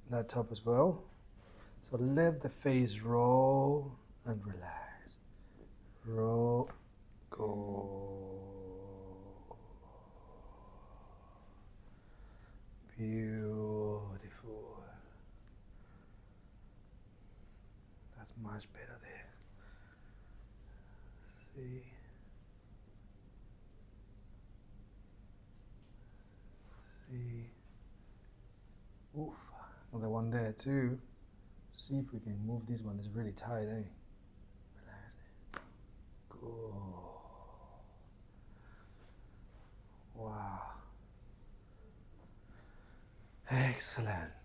that top as well. So let the face roll and relax. Roll, go. Beautiful. That's much better there. See. See. Oof. Another one there too. See if we can move this one. It's really tight, eh? Relax it. Good. Wow. Excellent.